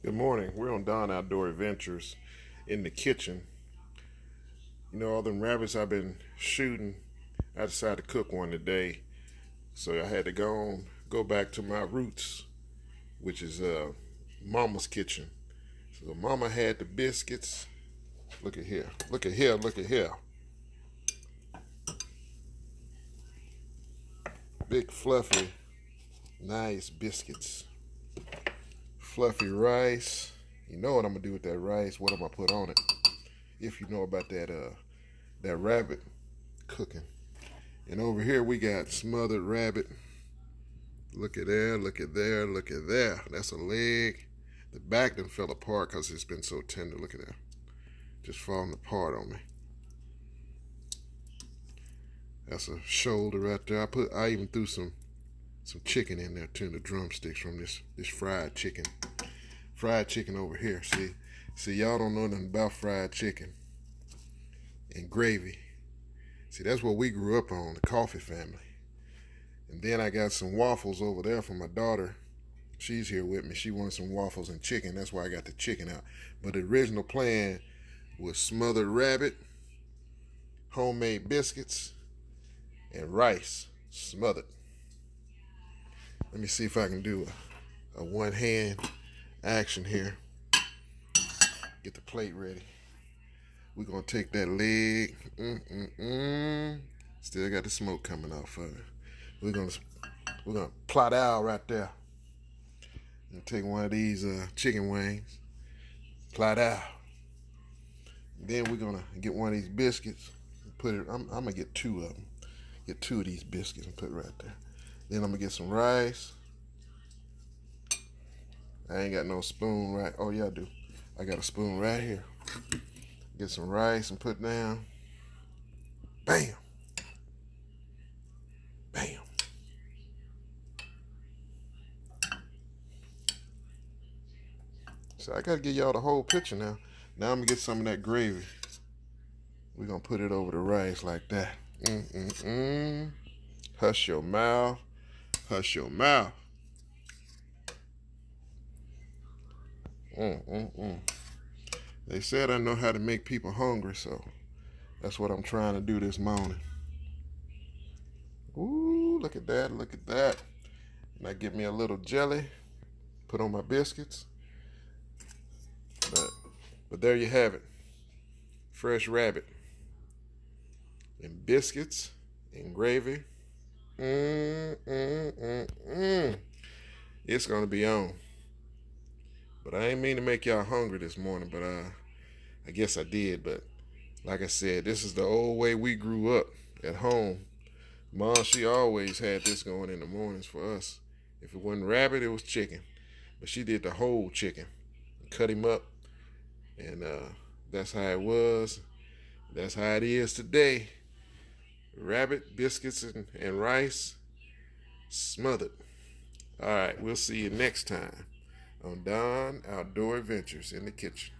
Good morning. We're on Don Outdoor Adventures in the kitchen. You know, all them rabbits I've been shooting, I decided to cook one today. So I had to go back to my roots, which is Mama's kitchen. So Mama had the biscuits. Look at here. Look at here. Look at here. Big fluffy, nice biscuits. Fluffy rice. You know what I'm gonna do with that rice. What I'm gonna put on it. If you know about that rabbit cooking. And over here we got smothered rabbit. Look at there, look at there, look at there. That's a leg. The back done fell apart because it's been so tender. Look at that. Just falling apart on me. That's a shoulder right there. I even threw some chicken in there too, the drumsticks from this fried chicken. Fried chicken over here. See, y'all don't know nothing about fried chicken and gravy. See, that's what we grew up on, the Coffee family. And then I got some waffles over there for my daughter. She's here with me. She wants some waffles and chicken. That's why I got the chicken out. But the original plan was smothered rabbit, homemade biscuits, and rice smothered. Let me see if I can do a one-hand action here. Get the plate ready. We're gonna take that leg. Still got the smoke coming off of it. We're gonna plot out right there. And take one of these chicken wings. Plot out. Then we're gonna get one of these biscuits. And put it. I'm gonna get two of them. Get two of these biscuits and put it right there. Then I'm gonna get some rice. I ain't got no spoon right. Oh yeah, I do. I got a spoon right here. Get some rice and put down. Bam. Bam. So I gotta give y'all the whole picture now. Now I'm gonna get some of that gravy. We're gonna put it over the rice like that. Hush your mouth. Hush your mouth. They said I know how to make people hungry, so that's what I'm trying to do this morning. Ooh, look at that, look at that. And I get me a little jelly, put on my biscuits. But there you have it. Fresh rabbit. And biscuits and gravy. It's gonna be on. But I ain't mean to make y'all hungry this morning, but I guess I did. But like I said, this is the old way we grew up at home. Mom, she always had this going in the mornings for us. If it wasn't rabbit, it was chicken. But she did the whole chicken. Cut him up. And that's how it was. That's how it is today. Rabbit, biscuits, and rice smothered. All right, we'll see you next time on Don Outdoor Adventures in the kitchen.